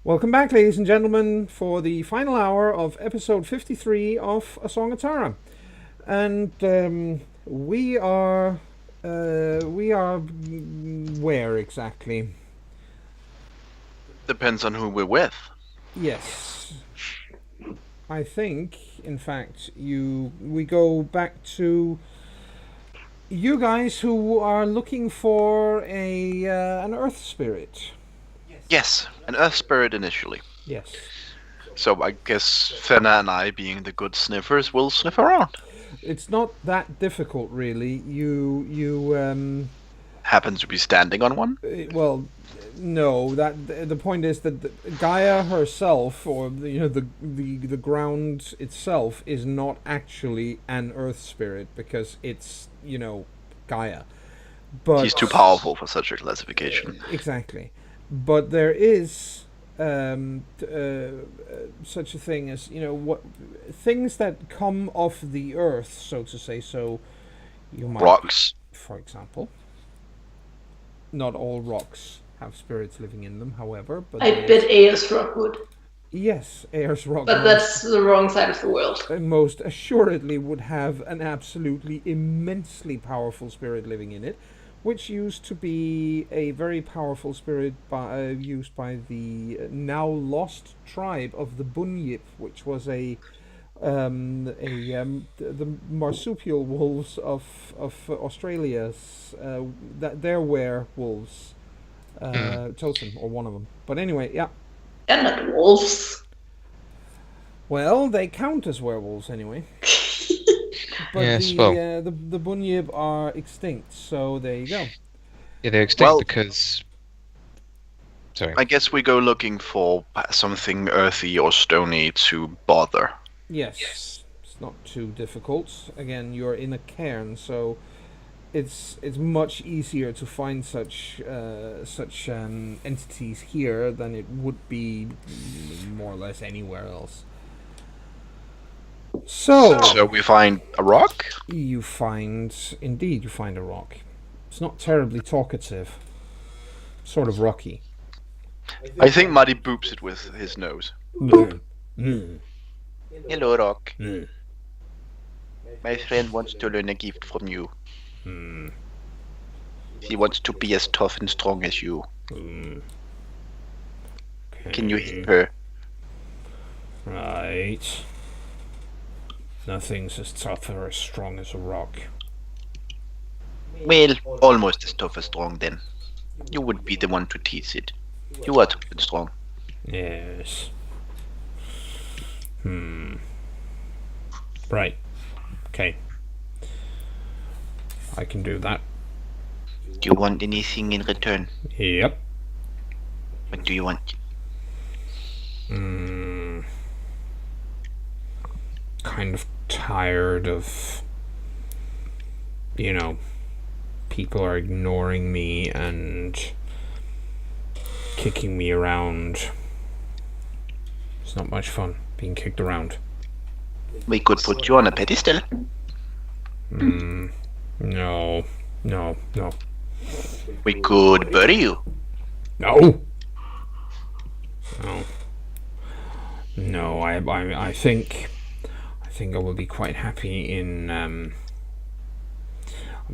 Welcome back, ladies and gentlemen, for the final hour of episode 53 of A Song of Tara. And we are where exactly? Depends on who we're with. Yes. I think, in fact, we go back to you guys who are looking for an earth spirit. Yes, an earth spirit initially. Yes. So I guess Fenna and I, being the good sniffers, will sniff around. It's not that difficult, really. You Happens to be standing on one. well, no. That the point is that Gaia herself, or the ground itself, is not actually an earth spirit because it's Gaia. But He's too powerful for such a classification. exactly. But there is such a thing as what things that come off the earth, so to say. So you might Rocks. for example. Not all rocks have spirits living in them, however. But I bet Aeos rock would. Yes, Ayers Rock. But that's the wrong side of the world. Most assuredly would have an absolutely immensely powerful spirit living in it, which used to be a very powerful spirit used by the now lost tribe of the Bunyip, which was the marsupial wolves of Australia's their werewolves totem, or one of them. But anyway, yeah. They're not wolves. Well, they count as werewolves anyway. But Yes, the Bunyip are extinct, so there you go. Yeah, they're extinct Well- because. Sorry. I guess we go looking for something earthy or stony to bother. Yes, it's not too difficult. Again, you're in a cairn, so it's much easier to find such entities here than it would be more or less anywhere else. So we find a rock. You find a rock. It's not terribly talkative. Sort of rocky. I think Muddy boops it with his nose. Boop. Hello, rock. Mm. My friend wants to learn a gift from you. Mm. He wants to be as tough and strong as you. Mm. Can you help her? Right. Nothing's as tough or as strong as a rock. Well, almost as tough as strong then. You would be the one to tease it. You are tough and strong. Yes. Right. Okay. I can do that. Do you want anything in return? Yep. What do you want? Kind of tired of, people are ignoring me and kicking me around. It's not much fun being kicked around. We could put you on a pedestal. No. We could bury you. No. No, I think I will be quite happy in I'll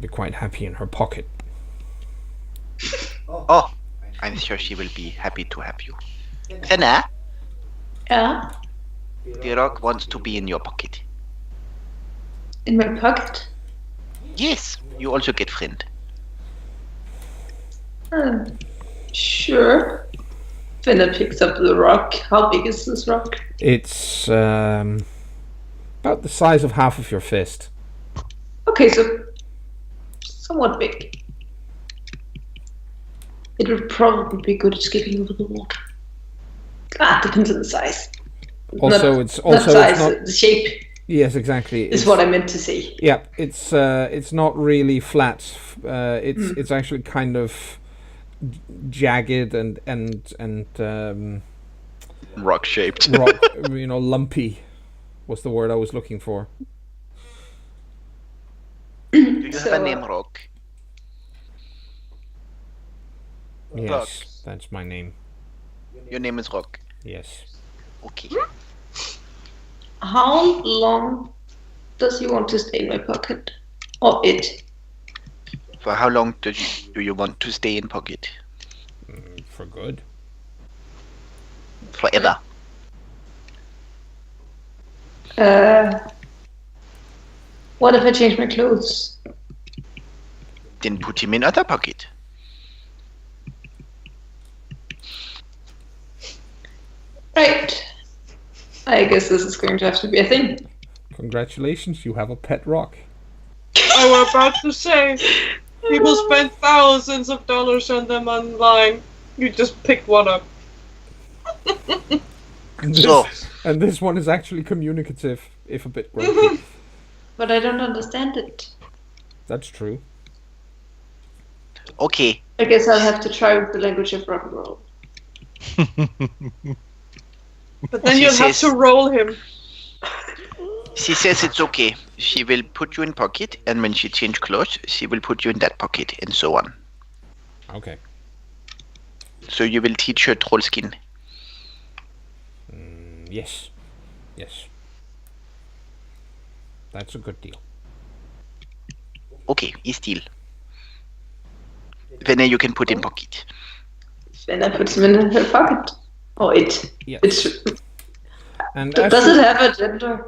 be quite happy in her pocket. Oh, I'm sure she will be happy to have you. Fenna, Yeah, the rock wants to be in your pocket. in my pocket. Yes, you also get friend. Sure. Finna picks up the rock. How big is this rock? It's about the size of half of your fist. Okay, so somewhat big. It would probably be good at skipping over the water. Depends on the size. Also, not, it's also not size, it's not. the shape Yes, exactly. is what I meant to say. Yeah, it's not really flat. It's actually kind of jagged and Rock shaped. lumpy was the word I was looking for. Do you have a So, name, Rock? Yes, that's my name. Your name is Rock. Yes. Okay. How long does he want to stay in my pocket? Or it? For how long do you want to stay in pocket? For good. Forever. What if I change my clothes? Then put him in other pocket. Right. I guess this is going to have to be a thing. Congratulations, you have a pet rock. I was about to say, people spend thousands of dollars on them online. You just pick one up. And So- this one is actually communicative, if a bit grumpy. But I don't understand it. That's true. Okay. I guess I'll have to try with the language of rock and roll. But then She you'll have says- to roll him. She says it's okay. She will put you in pocket, and when she change clothes, she will put you in that pocket, and so on. Okay. So you will teach her troll skin. Yes. Yes. That's a good deal. Okay, is deal. Then you can put in pocket. Then I put him in her pocket. Or it. Yes. It's, And does it have a gender?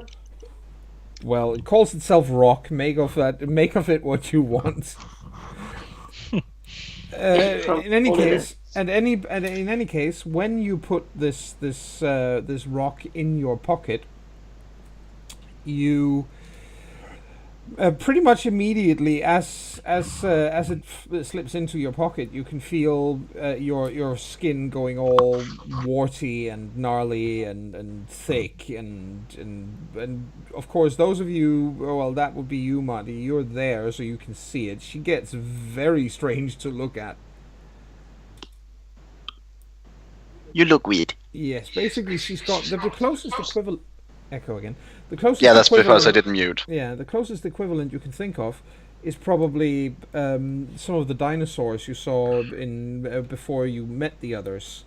Well, it calls itself rock. Make of it what you want. In any case, in any case, when you put this rock in your pocket, you pretty much immediately, as it slips into your pocket, you can feel your skin going all warty and gnarly and thick and of course those of you, well, that would be you, Marty. You're there, so you can see it. She gets very strange to look at. You look weird. Yes, basically she's got the closest equivalent. Echo again. The closest. Yeah, that's because I equivalent- didn't mute. Yeah, the closest equivalent you can think of is probably some of the dinosaurs you saw in before you met the others.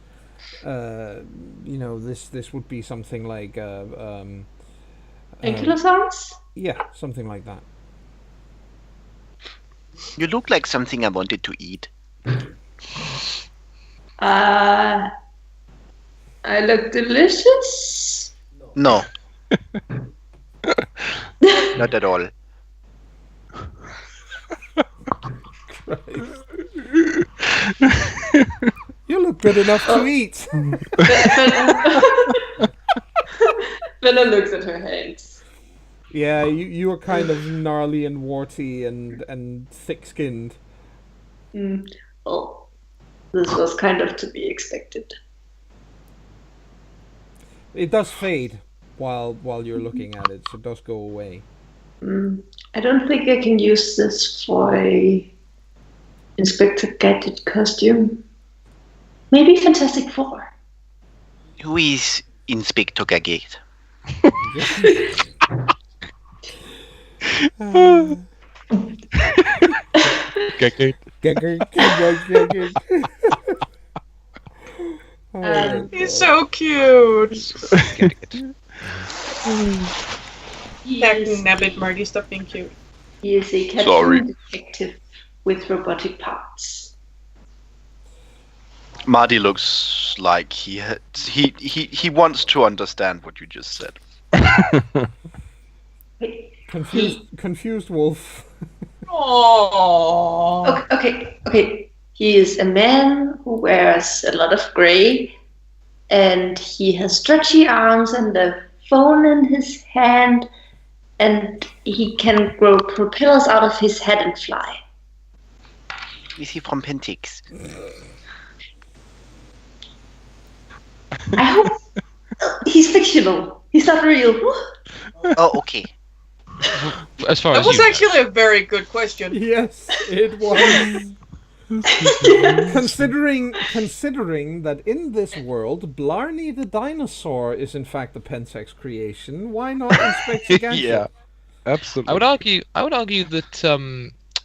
This would be something like Ankylosaurus? yeah, something like that. You look like something I wanted to eat. I look delicious. No. Not at all. You look good enough to eat. Bella looks at her hands. Yeah, you are kind of gnarly and warty and thick-skinned. Oh, this was kind of to be expected. It does fade while you're looking at it, so it does go away. I don't think I can use this for a Inspector Gadget costume. Maybe Fantastic Four. Who is Inspector Gadget? He's so cute. He Back is, nabbit, Marty, stop being cute. he is a Sorry. cartoon detective with robotic parts. Marty looks like he wants to understand what you just said. Wait, Confused wolf. Aww. Okay. He is a man who wears a lot of grey, and he has stretchy arms and a phone in his hand, and he can grow propellers out of his head and fly. Is he from Pentix? I hope he's fictional. He's not real. Oh, okay. As far That as was you know. actually a very good question. Yes, it was. Considering that in this world, Blarney the dinosaur is in fact a Pentex creation, why not Inspector Gadget? Yeah, absolutely. I would argue that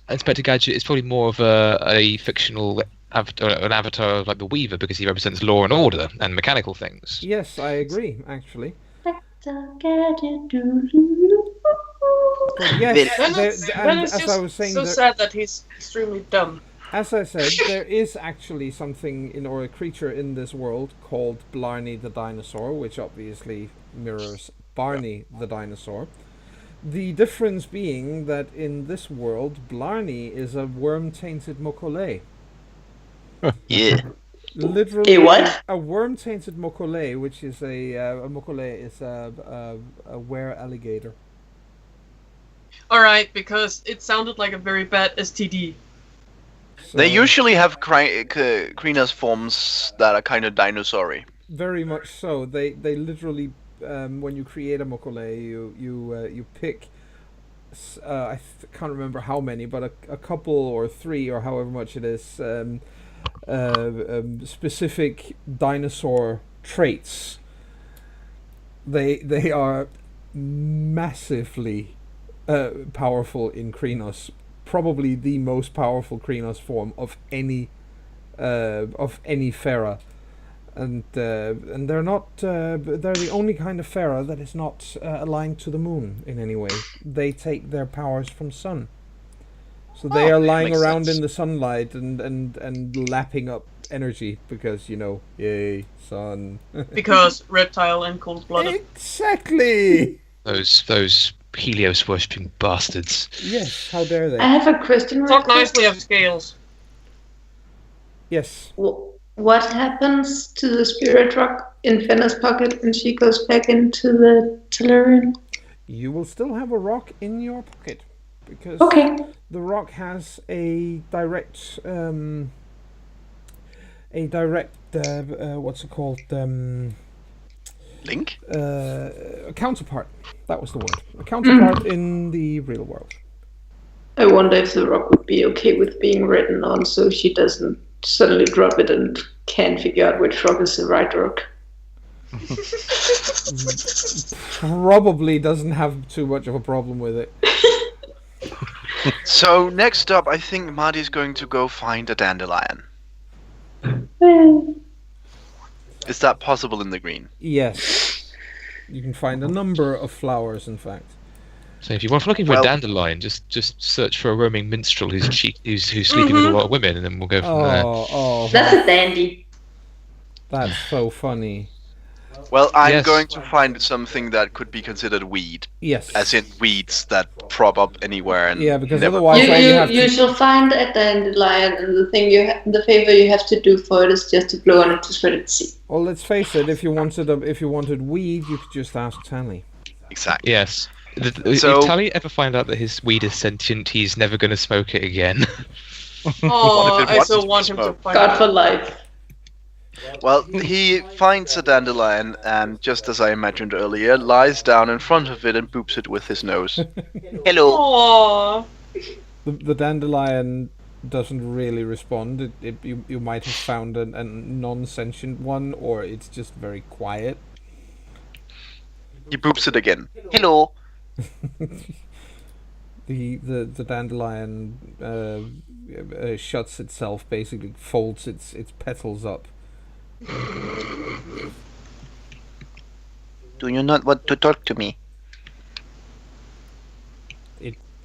Inspector Gadget is probably more of a fictional an avatar of like the Weaver because he represents law and order and mechanical things. Yes, I agree, actually. But yes, Then it's as just I was saying, so sad that he's extremely dumb. as I said, there is actually something or a creature in this world called Blarney the dinosaur, which obviously mirrors Barney the dinosaur. The difference being that in this world, Blarney is a worm-tainted mokole. Yeah. Literally, A what? a worm-tainted mokole, which is a mokole is a were alligator. Alright, because it sounded like a very bad STD. So, They usually have Krina's forms that are kind of dinosaur-y. very much so. They literally, when you create a mokole, you pick. Can't remember how many, but a couple or 3 or however much it is. Specific dinosaur traits. They are massively powerful in Krynos. Probably the most powerful Krynos form of any Pharaoh, and they're not. They're the only kind of Pharaoh that is not aligned to the moon in any way. They take their powers from sun. So they are lying makes around sense. in the sunlight and lapping up energy because, yay, sun. Because reptile and cold-blooded. Exactly! Those Helios worshipping bastards. Yes, how dare I they? have a question. real Talk quick. nicely of scales. Yes. What happens to the spirit rock in Fenna's pocket when she goes back into the Tellurian? You will still have a rock in your pocket because Okay. the rock has a direct what's it called? Link? A counterpart. That was the word. A counterpart in the real world. I wonder if the rock would be okay with being written on so she doesn't suddenly drop it and can't figure out which rock is the right rock. Probably doesn't have too much of a problem with it. So next up, I think Marty's going to go find a dandelion. Is that possible in the green? Yes. You can find a number of flowers, in fact. So if you're looking for Well- a dandelion, just search for a roaming minstrel who's sleeping with a lot of women, and then we'll go from there. Oh, That's a dandy. that's so funny. Well, I'm Yes. going to find something that could be considered weed, Yes. as in weeds that prop up anywhere and Yeah, because never. otherwise all you have You to... shall find a dandelion, and the favor you have to do for it is just to blow on it to spread its seed. Well, let's face it. If you wanted weed, you could just ask Tally. Exactly. Yes. So- If Tully ever find out that his weed is sentient, he's never going to smoke it again. Oh, What if it I wants so to want him to smoke? find God out. for life. Well, he finds a dandelion and, just as I imagined earlier, lies down in front of it and boops it with his nose. Hello. Aww. The dandelion doesn't really respond. You might have found a non-sentient one, or it's just very quiet. He boops it again. Hello. The dandelion shuts itself, basically folds its petals up. Do you not want to talk to me?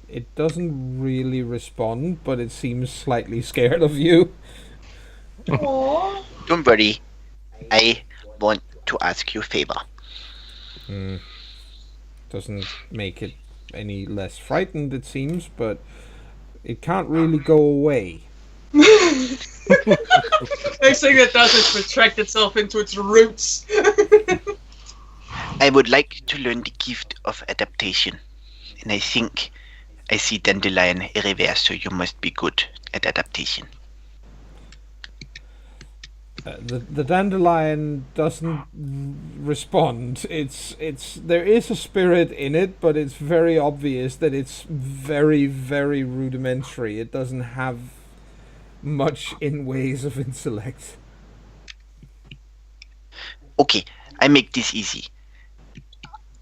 It doesn't really respond, but it seems slightly scared of you. Aww. Don't worry. I want to ask you a favor. Doesn't make it any less frightened, it seems, but it can't really go away. Next thing it does is retract itself into its roots. I would like to learn the gift of adaptation. And I think I see dandelion everywhere, so you must be good at adaptation. The dandelion doesn't respond. There is a spirit in it, but it's very obvious that it's very, very rudimentary. It doesn't have much in ways of intellect. Okay, I make this easy.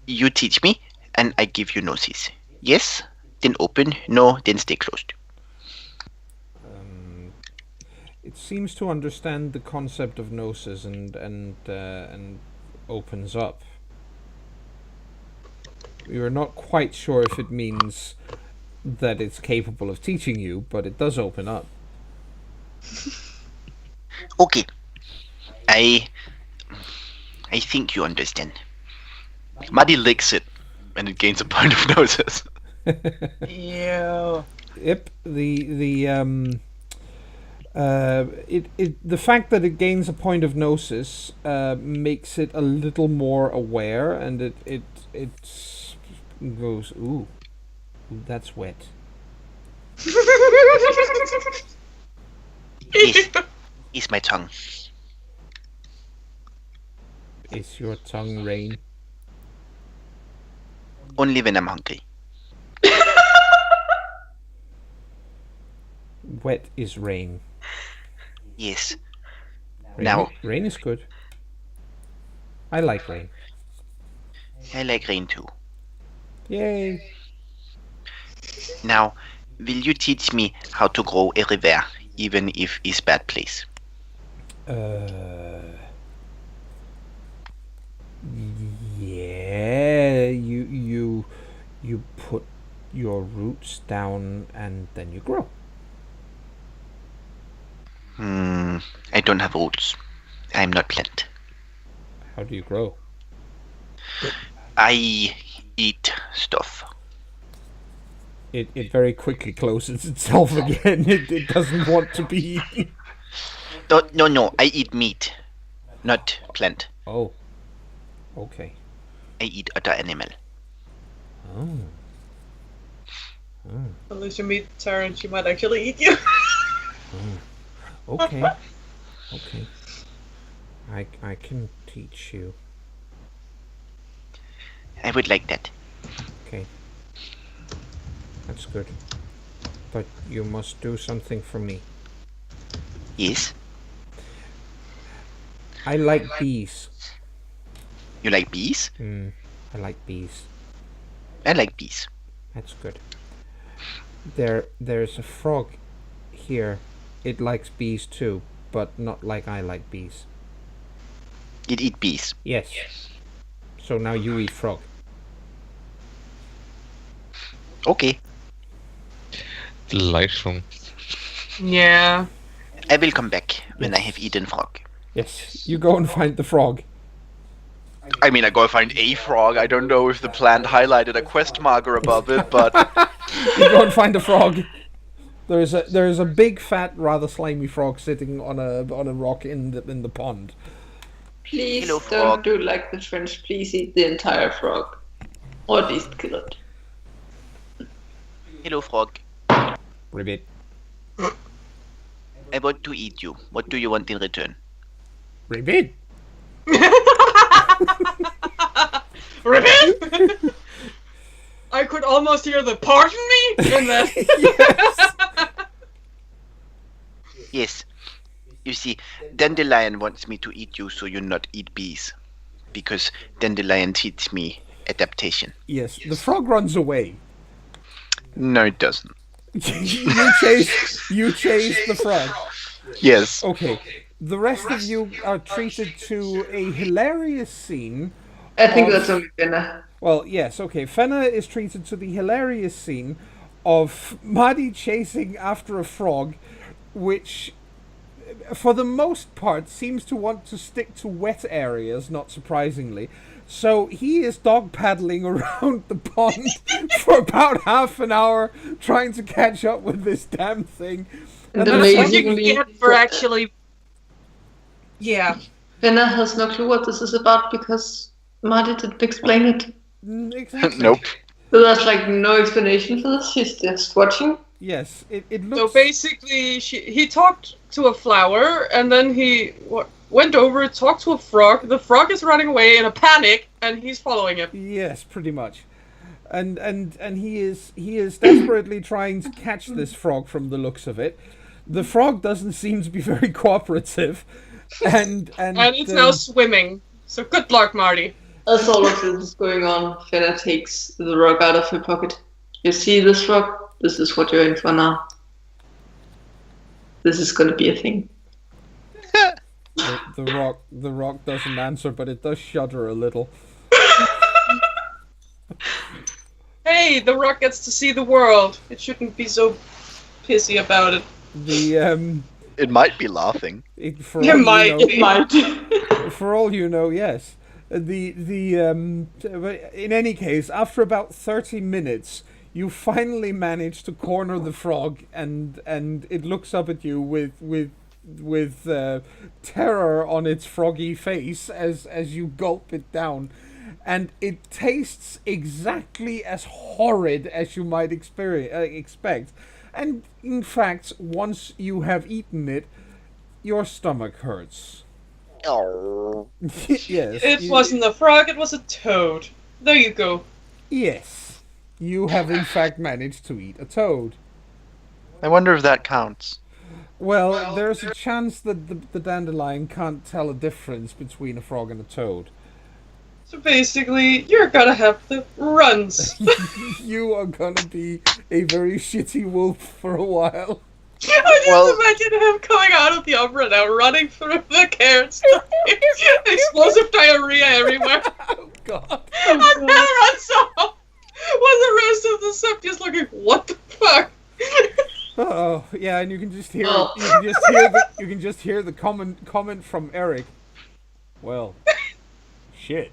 You teach me, and I give you noses. Yes? Then open. No, then stay closed. it seems to understand the concept of gnosis and opens up. We are not quite sure if it means that it's capable of teaching you, but it does open up. Okay. I think you understand. Maddie licks it, and it gains a point of gnosis. Yeah. Yep. The fact that it gains a point of gnosis makes it a little more aware, and it goes, ooh, that's wet. Is my tongue. Is your tongue rain? Only when I'm hungry. Wet is rain. Yes. Rain, Now- rain is good. I like rain. I like rain too. Yay! Now, will you teach me how to grow a river, even if it's bad place? Yeah. You put your roots down and then you grow. I don't have roots. I'm not plant. How do you grow? I eat stuff. It very quickly closes itself again. It doesn't want to be eaten. No, I eat meat, not plant. Oh. Okay. I eat other animal. Oh. Unless you meet Sarah and she might actually eat you. Okay. Okay. I can teach you. I would like that. Okay. That's good. But you must do something for me. Yes. I like bees. You like bees? I like bees. I like bees. That's good. There's a frog here. It likes bees too, but not like I like bees. It eat bees. Yes. So now you eat frog. Okay. Delightful. Yeah. I will come back when I have eaten frog. Yes. You go and find the frog. I mean, I go find a frog. I don't know if the plant highlighted a quest marker above it, but You go and find a frog. There's a big, fat, rather slimy frog sitting on a rock in the pond. Please Hello, don't frog. do like the French. Please eat the entire frog. Or at least kill it. hello, frog. Ribbit. I want to eat you. What do you want in return? Ribbit. Ribbit! I could almost hear the "pardon me" in that. Yes. You see, Dandelion wants me to eat you so you not eat bees. Because Dandelion teaches me adaptation. Yes. The frog runs away. No, it doesn't. You chase the frog. Yes. Okay. The rest of you are treated to a hilarious scene. I think that's only Fenna. Well, yes, okay. Fenna is treated to the hilarious scene of Maddie chasing after a frog, which, for the most part, seems to want to stick to wet areas, not surprisingly. So he is dog paddling around the pond for about half an hour, trying to catch up with this damn thing. And then That's what you amazingly, get for actually. Yeah. Fenna has no clue what this is about because Marty didn't explain it. Exactly. Nope. So there's like no explanation for this. She's just watching. Yes, it So looks... basically, he talked to a flower, and then he went over, talked to a frog. The frog is running away in a panic, and he's following him. Yes, pretty much. And he is desperately trying to catch this frog from the looks of it. The frog doesn't seem to be very cooperative. And And it's now swimming. So good luck, Marty. As all of this is going on, Fenna takes the rock out of her pocket. You see this rock? This is what you're in for now. This is going to be a thing. The rock doesn't answer, but it does shudder a little. Hey, the rock gets to see the world. It shouldn't be so pissy about it. It might be laughing. For all you know, yes. But in any case, after about 30 minutes, you finally manage to corner the frog, and it looks up at you with terror on its froggy face as you gulp it down, and it tastes exactly as horrid as you might expect. And in fact, once you have eaten it, your stomach hurts. Oh. Yes. It wasn't a frog, it was a toad. There you go. Yes. You have in fact managed to eat a toad. I wonder if that counts. Well, there's a chance that the dandelion can't tell a difference between a frog and a toad. So basically, you're gonna have the runs. You are gonna be a very shitty wolf for a while. I just imagine him coming out of the opera now, running through the carrots. Explosive diarrhea everywhere. Oh god. And then runs off. While the rest of the set just looking, what the fuck? Oh yeah, and you can just hear you can just hear the comment from Eric. Well, shit.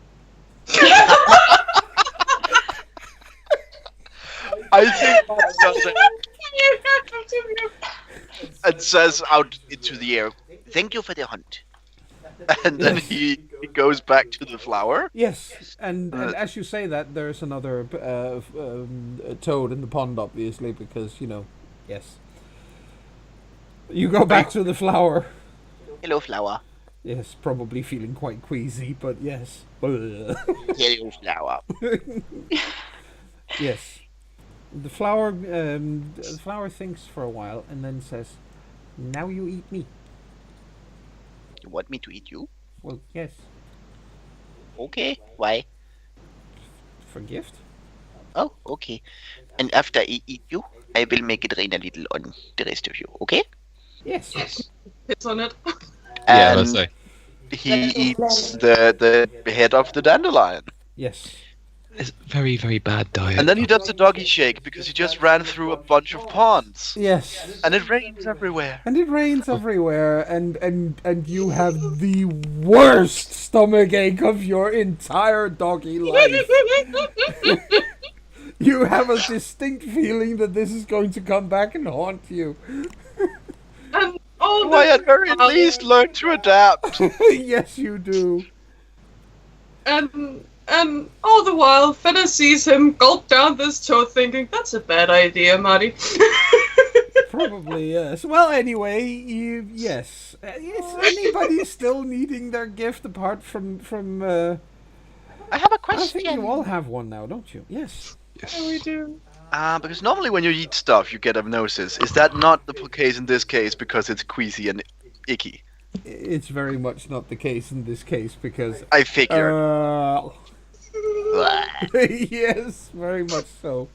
I think that does it. And says out into the air, "Thank you for the hunt." And then he goes back to the flower. Yes, and as you say that, there's another toad in the pond, obviously, because, yes. You go back to the flower. Hello, flower. Yes, probably feeling quite queasy, but yes. Hello, flower. Yes. The flower thinks for a while and then says, "Now you eat me." You want me to eat you? Well, yes. Okay. Why? For gift? Oh, okay. And after I eat you, I will make it rain a little on the rest of you, okay? Yes. Hits on it. Yeah, And let's say. he eats the head of the dandelion. Yes. It's a very, very bad diet. And then he does the doggy shake because he just ran through a bunch of ponds. Yes. And it rains everywhere. And it rains everywhere, and you have the worst stomach ache of your entire doggy life. You have a distinct feeling that this is going to come back and haunt you. And all Why, at very least, learn to adapt. Yes, you do. And all the while, Fenna sees him gulp down this toad, thinking, "That's a bad idea, Marty." Probably, yes. Well, anyway, yes. Is anybody still needing their gift apart from I have a I question. think you all have one now, don't you? Yes. Yeah, we do. Because normally when you eat stuff, you get hypnosis. Is that not the case in this case because it's queasy and icky? It's very much not the case in this case because... I figure. Yes, very much so.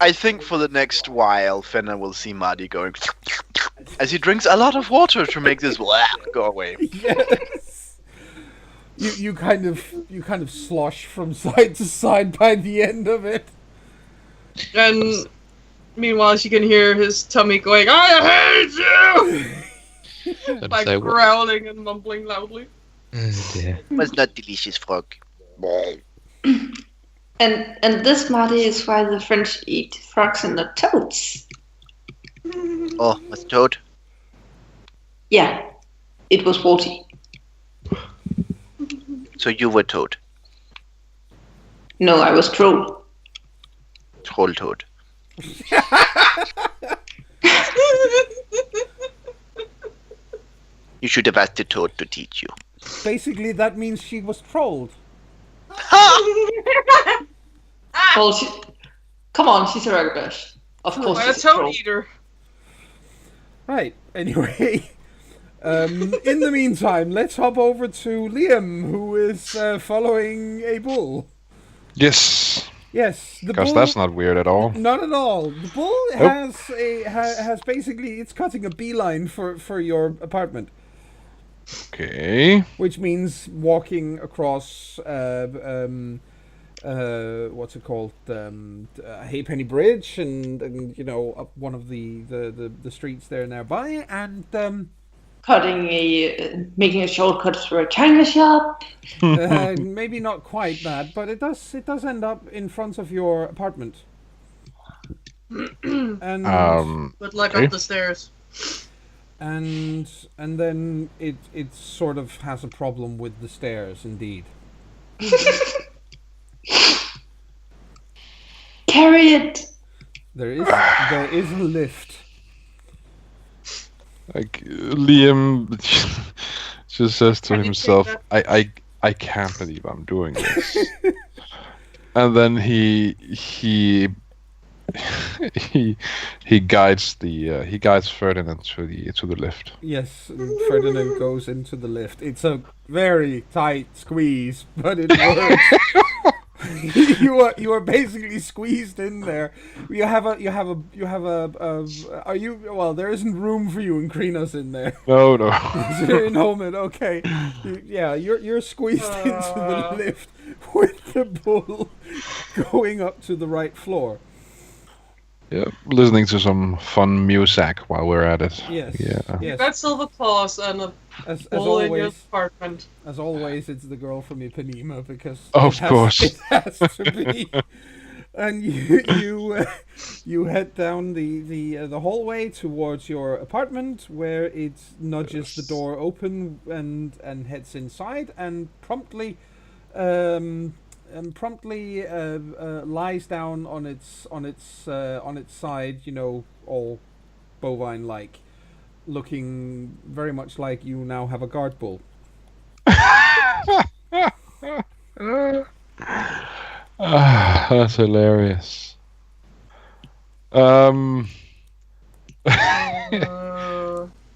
I think for the next while, Fenna will see Marty going as he drinks a lot of water to make this go away. Yes. You kind of slosh from side to side by the end of it. And meanwhile, she can hear his tummy going, "I hate you!" By growling and mumbling loudly. Dear. It was not delicious, frog. And this, Marty, is why the French eat frogs and not toads. Oh, was toad? Yeah, it was warty. So you were toad. No, I was troll. Troll toad. You should have asked the toad to teach you. Basically, that means she was trolled. Well, come on, she's a rugbush. Of course, By a she's a troll. toad eater. Right. Anyway, in the meantime, let's hop over to Liam, who is following a bull. Yes. Yes, the Because bull. that's not weird at all. Not at all. The bull has basically it's cutting a beeline for your apartment, Okay. which means walking across what's it called, Halfpenny Bridge, and you know, up one of the streets there nearby, and making a shortcut through a china shop. maybe not quite that, but it does end up in front of your apartment. And Good luck Okay. up the stairs. and then it sort of has a problem with the stairs, indeed. Carry it. There is a lift. Like Liam just says to Can you himself, take I can't believe I'm doing this. And then he guides Ferdinand to the lift. Yes, and Ferdinand goes into the lift. It's a very tight squeeze, but it works. you are basically squeezed in there. There isn't room for you and Krinos in there. No. You're in Homeland, okay. You're squeezed into the lift with the bull going up to the right floor. Yeah, listening to some fun music while we're at it. Yes. Yeah. Yes. Got silver claws and a As bull in your always, apartment. as always, it's the girl from Ipanema because Of course. it has to be. And you head down the hallway towards your apartment, where it nudges the door open and heads inside, and promptly lies down on its side, you know, all bovine like, looking very much like you now have a guard bull. That's hilarious. I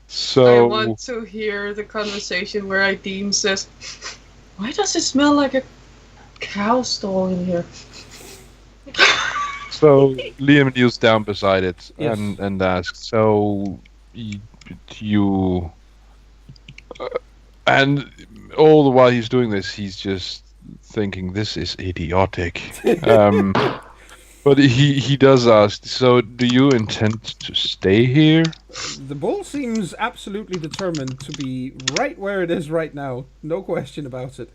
So want to hear the conversation where Aideen says, "Why does it smell like a cow stall in here?" Liam kneels down beside it Yes. and asks, "So you?" And all the while he's doing this, he's just thinking, "This is idiotic." But he does ask, "So do you intend to stay here?" The bull seems absolutely determined to be right where it is right now. No question about it.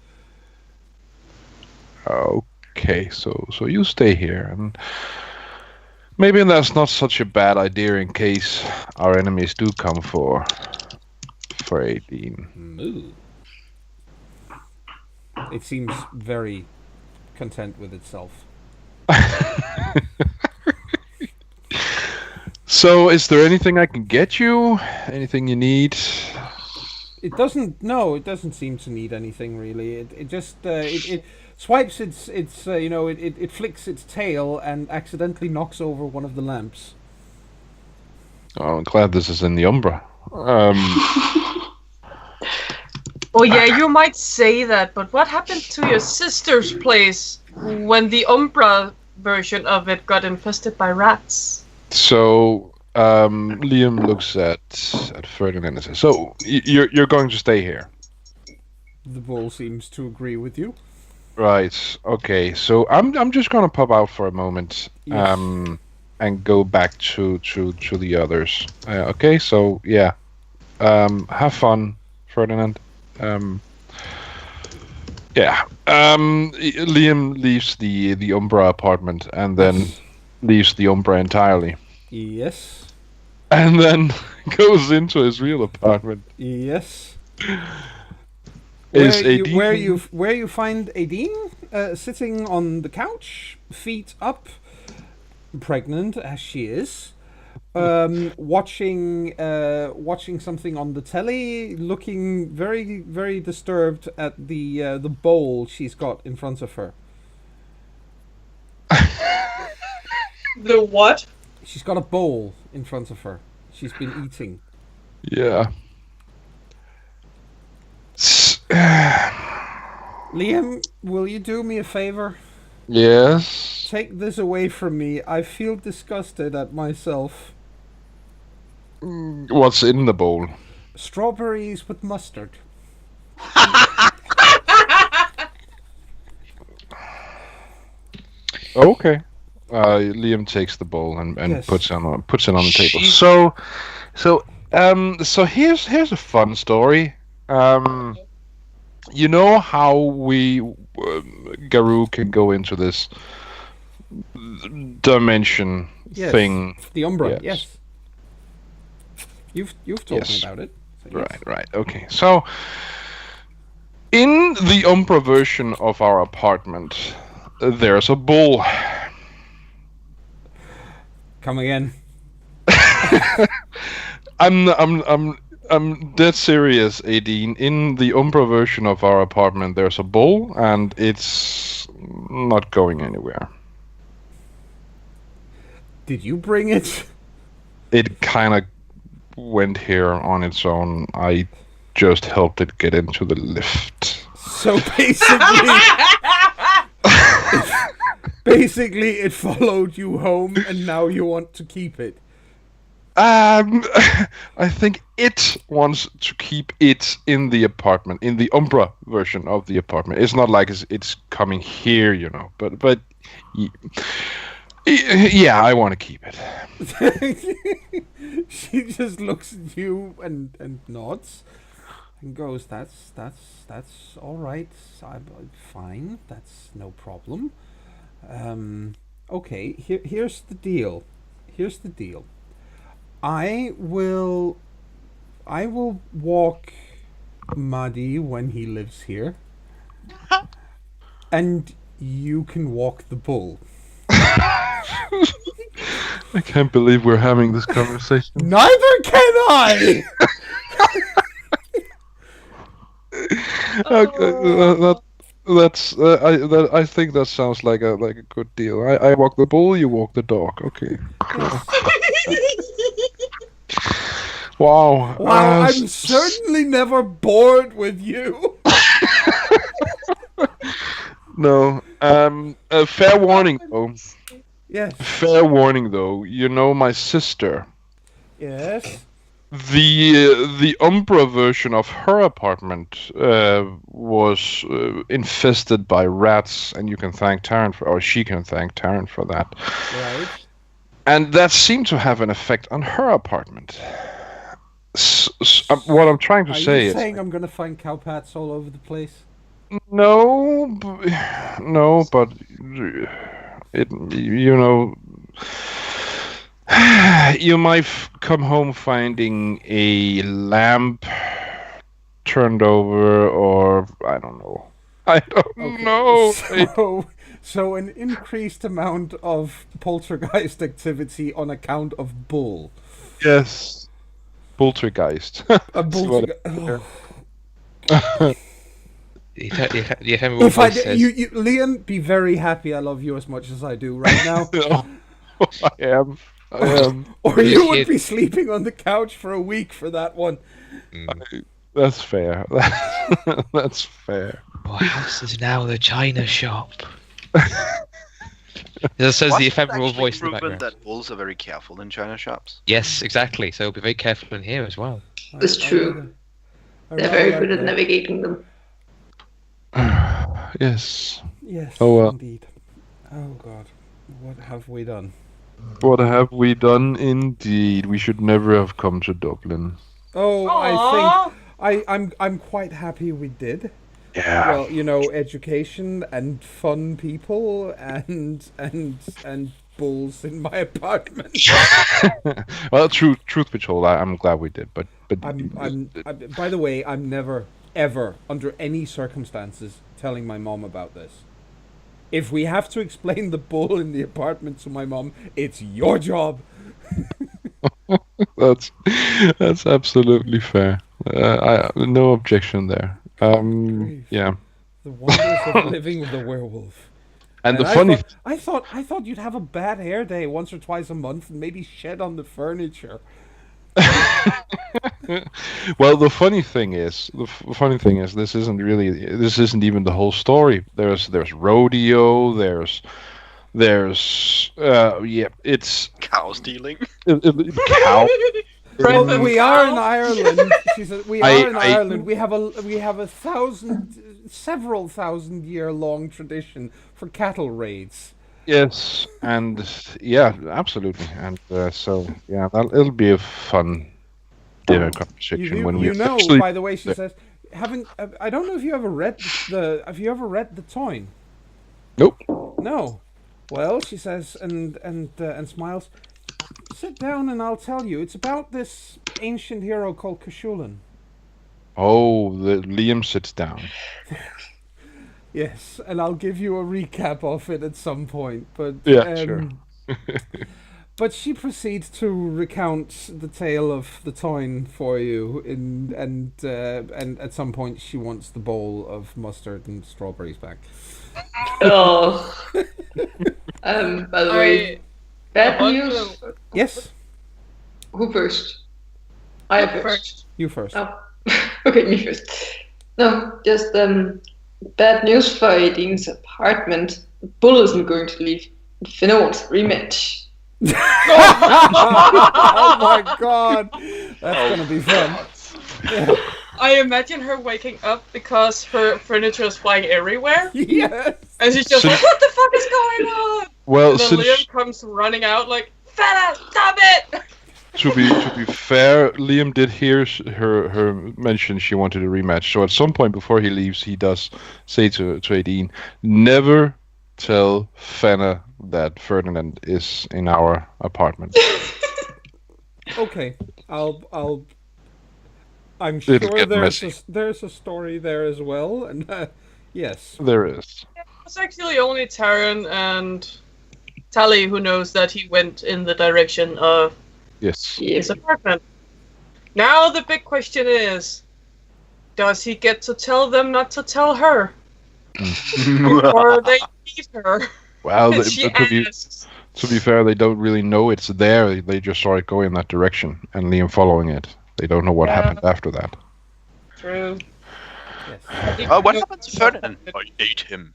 Okay, so you stay here, and maybe that's not such a bad idea in case our enemies do come for 18. Moo. It seems very content with itself. So, is there anything I can get you? Anything you need? It doesn't. No, it doesn't seem to need anything really. It just it swipes its it flicks its tail and accidentally knocks over one of the lamps. Oh, I'm glad this is in the Umbra. Oh yeah, you might say that, but what happened to your sister's place when the Umbra version of it got infested by rats? So Liam looks at Ferdinand and says, "So you're going to stay here?" The bull seems to agree with you. Right. Okay. So I'm just gonna pop out for a moment. Yes. And go back to the others. Okay. So yeah. Have fun, Ferdinand. Yeah. Liam leaves the Umbra apartment and then leaves the Umbra entirely, Yes. and then goes into his real apartment. Yes. Is Where Aideen- you find Aideen sitting on the couch, feet up, pregnant as she is, watching something on the telly, looking very, very disturbed at the bowl she's got in front of her. The what? She's got a bowl in front of her. She's been eating. Yeah. Liam, will you do me a favor? Yes. take this away from me. I feel disgusted at myself. What's in the bowl? Strawberries with mustard. Okay. Liam takes the bowl and Yes. puts it on the table. So here's a fun story. You know how Garou can go into this dimension Yes. thing? The Umbra, Yes. You've told me Yes. about it. So yes. Right. Okay. So in the Umbra version of our apartment, there's a bull. Come again. I'm dead serious, Aideen. In the Umbra version of our apartment, there's a bull, and it's not going anywhere. Did you bring it? It kind of went here on its own. I just helped it get into the lift. So basically, it followed you home, and now you want to keep it. I think it wants to keep it in the apartment, in the Umbra version of the apartment. It's not like it's coming here, you know. But yeah, I want to keep it. She just looks at you and nods and goes, "That's all right. I'm fine. That's no problem." Okay. Here's the deal. I will walk Muddy when he lives here, and you can walk the bull. I can't believe we're having this conversation. Neither can I. I think that sounds like a good deal. I walk the bull, you walk the dog. Okay. Wow. I'm certainly never bored with you. No. Fair warning though. Yes. Fair warning though. You know my sister. Yes. The Umbra version of her apartment was infested by rats, and you can thank Taryn for, or she can thank Taryn for that. Right. And that seemed to have an effect on her apartment. What I'm trying to say is, saying I'm gonna find cowpats all over the place? no, but it, you know. You might come home finding a lamp turned over, or I don't know. I don't know. So an increased amount of poltergeist activity on account of bull. Yes, poltergeist. A poltergeist. Liam, be very happy. I love you as much as I do right now. I am. Or you would be sleeping on the couch for a week for that one. That's fair. That's fair. My house is now the China shop. It says the ephemeral voice in the background. That bulls are very careful in China shops. Yes, exactly. So be very careful in here as well. It's true. They're very good at navigating them. Yes. Yes, Oh, indeed. Oh, God. What have we done? What have we done indeed? We should never have come to Dublin. Oh, Aww. I think I'm quite happy we did. Yeah. Well, you know, education and fun people and bulls in my apartment. Well, truth be told, I'm glad we did. But I'm by the way, I'm never ever under any circumstances telling my mom about this. If we have to explain the bull in the apartment to my mom, it's your job. That's absolutely fair. No objection there. Yeah. The wonders of living with a werewolf. And the funny, I thought you'd have a bad hair day once or twice a month and maybe shed on the furniture. well, the funny thing is, this isn't even the whole story. There's rodeo. There's There's it's Cow stealing. cow. Random We are in cow. Ireland. She said, "We I- are in I- Ireland. We have several thousand year long tradition for cattle raids." Yes, and yeah, absolutely, and so yeah, it'll be a fun dinner conversation when we actually. By the way, she says, I don't know if you ever read Have you ever read the Toyn? Nope. No. Well, she says, and smiles. Sit down and I'll tell you. It's about this ancient hero called Cthulhu. Oh, Liam sits down. Yes, and I'll give you a recap of it at some point. But Yeah, sure. But she proceeds to recount the tale of the Toyn for you, and at some point she wants the bowl of mustard and strawberries back. Oh. By the way, bad news. Yes, Who first? I first. First. you first. Oh. Okay, me first. No, just bad news for Aideen's apartment. Bull isn't going to leave. Finna wants rematch. Oh my god, that's gonna be fun. Yeah. I imagine her waking up because her furniture is flying everywhere, Yes. and she's just So- like, "What the fuck is going on?" Well, And then since Liam comes running out like, "Feta, stop it!" to be fair, Liam did hear her mention she wanted a rematch. So at some point before he leaves, he does say to Aideen, "Never tell Fenna that Ferdinand is in our apartment." Okay, I'm It'll sure get messy. there's a story there as well, and yes. There is. It's actually only Taran and Tally who knows that he went in the direction of Yes. his apartment. Now the big question is, does he get to tell them not to tell her? Or they leave her? Well, And she asks. to be fair, they don't really know it's there. They just saw it go in that direction, and Liam following it. They don't know what happened after that. True. Yes. What happened to Ferdinand? I ate him.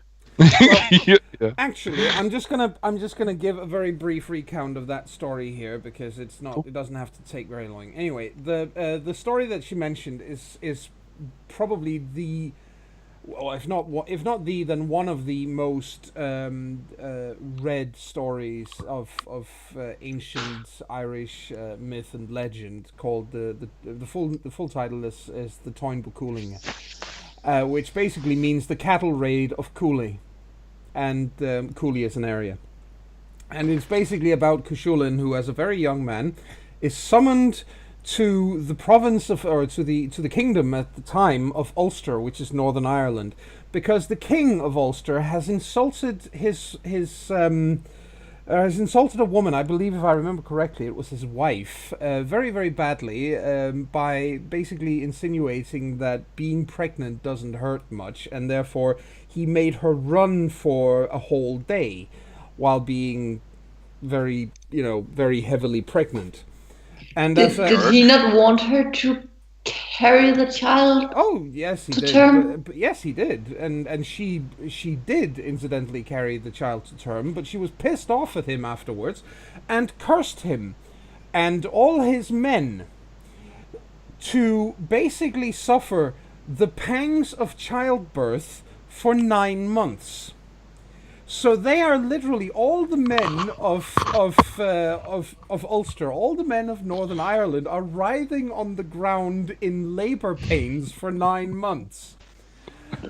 Yeah. Actually, I'm just gonna give a very brief recount of that story here because it doesn't have to take very long. Anyway, the story that she mentioned is probably the, well, if not the, then one of the most read stories of ancient Irish myth and legend. Called the full title is the Toyn Bucooling, which basically means the cattle raid of Cooley. And Cooley is an area, and it's basically about Cthulhu, who, as a very young man, is summoned to the province of, or to the kingdom at the time of Ulster, which is Northern Ireland, because the king of Ulster has insulted has insulted a woman. I believe, if I remember correctly, it was his wife, very, very badly, by basically insinuating that being pregnant doesn't hurt much, and therefore he made her run for a whole day while being very, very heavily pregnant. And Did he not want her to carry the child? Oh, yes, he To did. term? But yes, he did, and she did incidentally carry the child to term, but she was pissed off at him afterwards, and cursed him and all his men to basically suffer the pangs of childbirth for 9 months. So they are literally all the men of Ulster, all the men of Northern Ireland are writhing on the ground in labour pains for 9 months.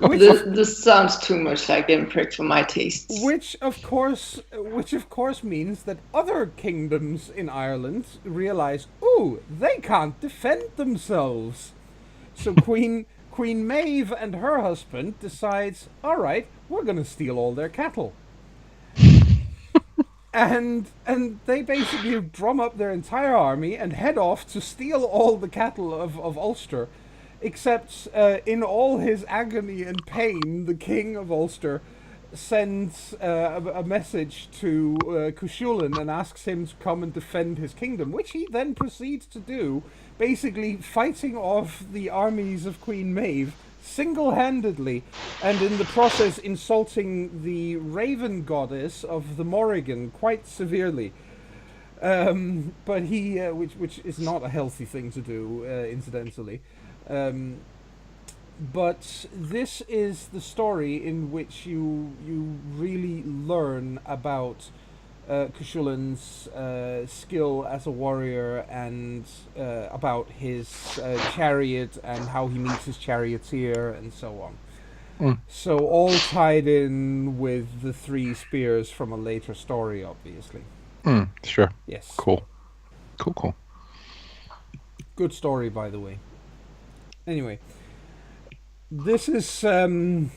This sounds too much like Imprick for my tastes. Which of course means that other kingdoms in Ireland realize, ooh, they can't defend themselves. So Queen Maeve and her husband decides, all right, we're going to steal all their cattle. and they basically drum up their entire army and head off to steal all the cattle of Ulster. Except in all his agony and pain, the king of Ulster sends a message to Cthulhu and asks him to come and defend his kingdom, which he then proceeds to do, basically fighting off the armies of Queen Maeve single-handedly, and in the process insulting the raven goddess of the Morrigan quite severely. But he, which is not a healthy thing to do, incidentally. But this is the story in which you really learn about Kushulan's skill as a warrior and about his chariot and how he meets his charioteer and so on. So all tied in with the 3 spears from a later story, obviously. Sure. Yes. Cool. Good story, by the way. Anyway, this is so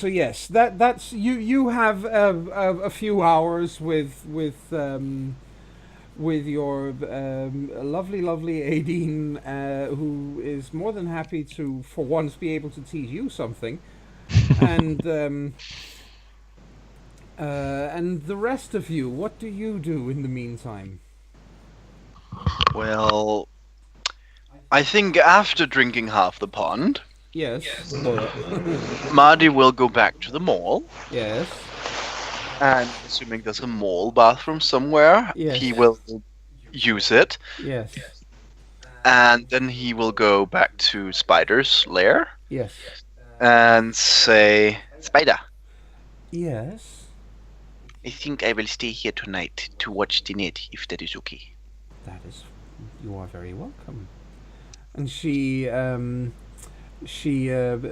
yes, that's you have a few hours with your lovely Aideen, who is more than happy to for once be able to teach you something, and the rest of you, what do you do in the meantime? Well, I think after drinking half the pond, Yes. Marty will go back to the mall. Yes. And assuming there's a mall bathroom somewhere, Yes. he will use it. Yes. And then he will go back to Spider's lair Yes. and say, Spider, Yes. I think I will stay here tonight to watch the net, if that is okay. That is, you are very welcome. And she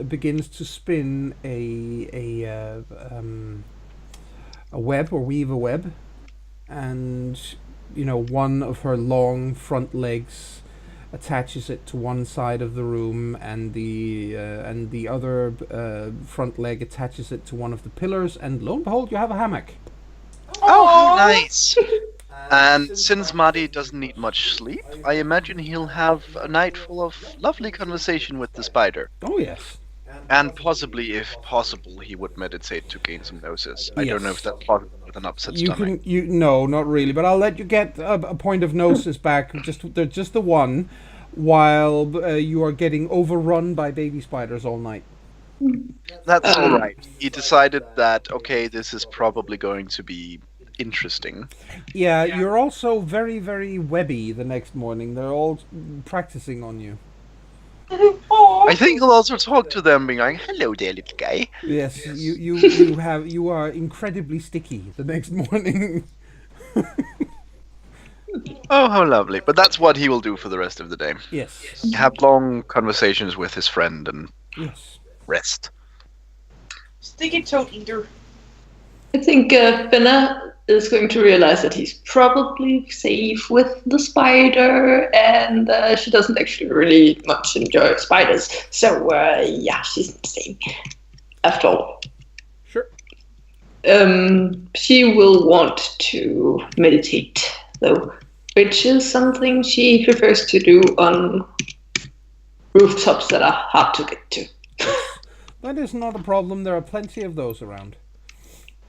begins to spin a web, or weave a web, and one of her long front legs attaches it to one side of the room, and the other front leg attaches it to one of the pillars, and lo and behold, you have a hammock. Oh, how nice! And since Marty doesn't need much sleep, I imagine he'll have a night full of lovely conversation with the spider. Oh yes. And possibly, if possible, he would meditate to gain some gnosis. I don't know if that's possible with an upset stomach. No, not really. But I'll let you get a point of gnosis back, just the one, while you are getting overrun by baby spiders all night. That's all right. He decided that this is probably going to be interesting. Yeah, you're also very, very webby the next morning. They're all practicing on you. I think he'll also talk to them, being like, "Hello there, little guy." Yes, you are incredibly sticky the next morning. Oh, how lovely! But that's what he will do for the rest of the day. Yes. Have long conversations with his friend and rest. Sticky toad eater. I think Finna is going to realize that he's probably safe with the spider, and she doesn't actually really much enjoy spiders. So, she's staying after all. Sure. She will want to meditate, though, which is something she prefers to do on rooftops that are hard to get to. That is not a problem. There are plenty of those around.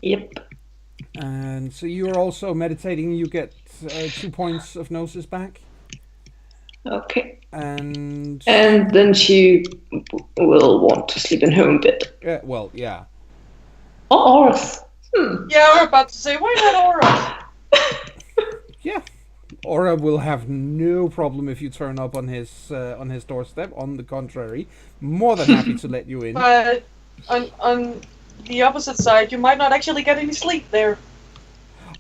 Yep. And so you're also meditating. You get 2 points of gnosis back. Okay. And then she will want to sleep in her own bed. Well, yeah. Or Oris. Yeah, we're about to say, why not Aura? Yeah. Aura will have no problem if you turn up on his doorstep. On the contrary, more than happy to let you in. But on the opposite side, you might not actually get any sleep there.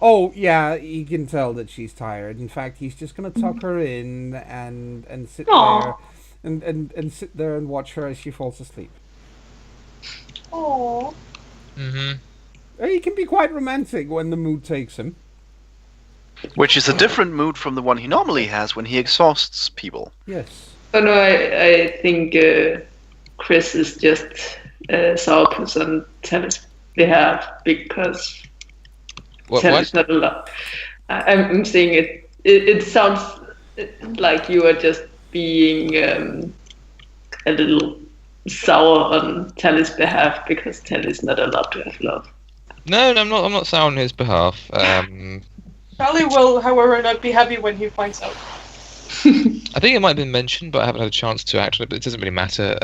Oh yeah, he can tell that she's tired. In fact, he's just gonna tuck her in and sit Aww. there and sit there and watch her as she falls asleep. Aww. Mm-hmm. He can be quite romantic when the mood takes him. Which is a different mood from the one he normally has when he exhausts people. Yes. Oh no, I think Chris is just sourpuss on Tally's behalf because Tally's not allowed. I'm saying it sounds like you are just being a little sour on Tally's behalf because Tally's not allowed to have love. No, I'm not sour on his behalf. Tally will, however, not be happy when he finds out. I think it might have been mentioned, but I haven't had a chance to act on it. But it doesn't really matter.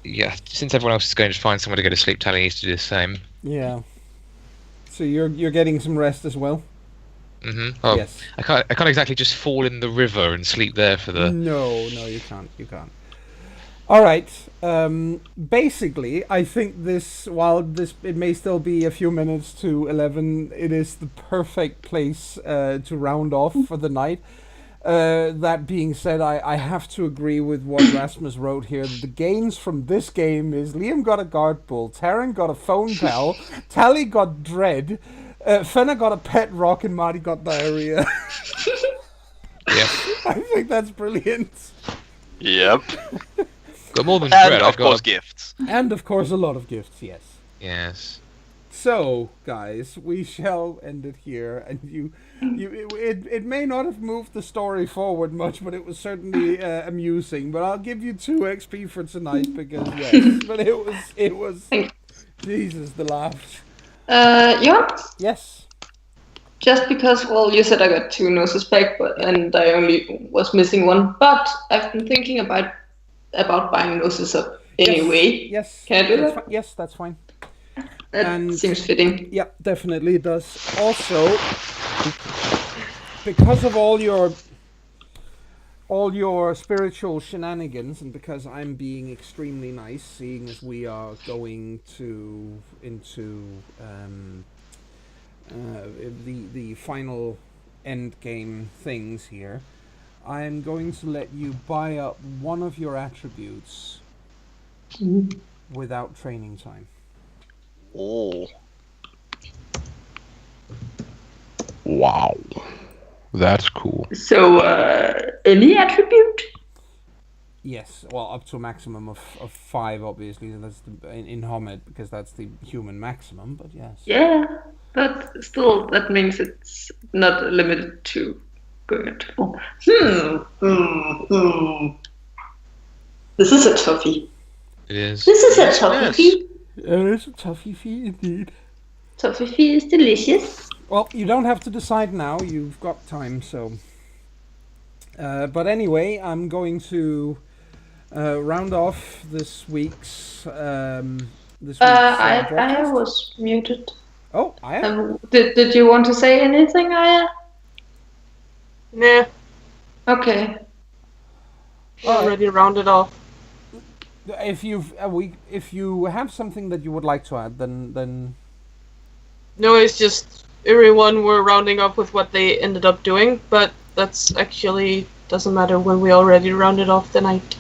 Yeah, since everyone else is going to find somewhere to go to sleep, Tally needs to do the same. Yeah. So you're getting some rest as well? Oh, Yes. I can't exactly just fall in the river and sleep there for the. No, you can't. All right. Basically, I think while it may still be a few minutes to 11, it is the perfect place to round off for the night. That being said, I have to agree with what Rasmus wrote here. The gains from this game is Liam got a guard bull, Taryn got a phone pal, Tally got dread, Fenna got a pet rock, and Marty got diarrhea. Yeah. I think that's brilliant. Yep. Got more than And dread. of course, gifts. And of course, a lot of gifts, yes. Yes. So, guys, we shall end it here, and it may not have moved the story forward much, but it was certainly amusing. But I'll give you 2 XP for tonight because yes, but it was Jesus, the laughs. Johan? Yes. Just because, well, you said I got 2 noses back, and I only was missing 1. But I've been thinking about buying noses up anyway. Yes. Can I do that? Yes, that's fine. That seems fitting. Yeah, definitely it does. Also, because of all your spiritual shenanigans, and because I'm being extremely nice, seeing as we are going into the final end game things here, I'm going to let you buy up one of your attributes without training time. Oh. Wow. That's cool. So, any attribute? Yes, well, up to a maximum of 5, obviously. That's in Homed, because that's the human maximum, but yes. Yeah, but still, that means it's not limited to going up to 4. This is a toughie. It is. This is a toughie. It is a toughie fee indeed. Toffee is delicious. Well, you don't have to decide now. You've got time, so. But anyway, I'm going to round off this week's. I broadcast. was muted. Oh, Aya? Did you want to say anything, Aya? Nah, Okay. already rounded off. If you have something that you would like to add, then No, it's just everyone were rounding up with what they ended up doing, but that's actually doesn't matter when we already rounded off the night.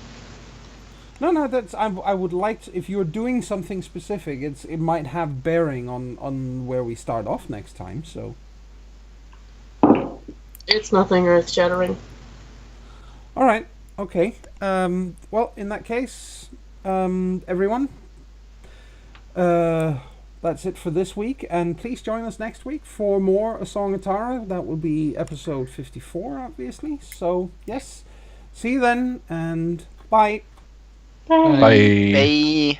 no, that's I would like to, if you're doing something specific, it might have bearing on where we start off next time. So It's nothing earth-shattering. all right, okay. Well, in that case, everyone, that's it for this week, and please join us next week for more A Song of Tara. That will be episode 54, obviously. So yes, see you then, and bye. Bye. Bye. Bye.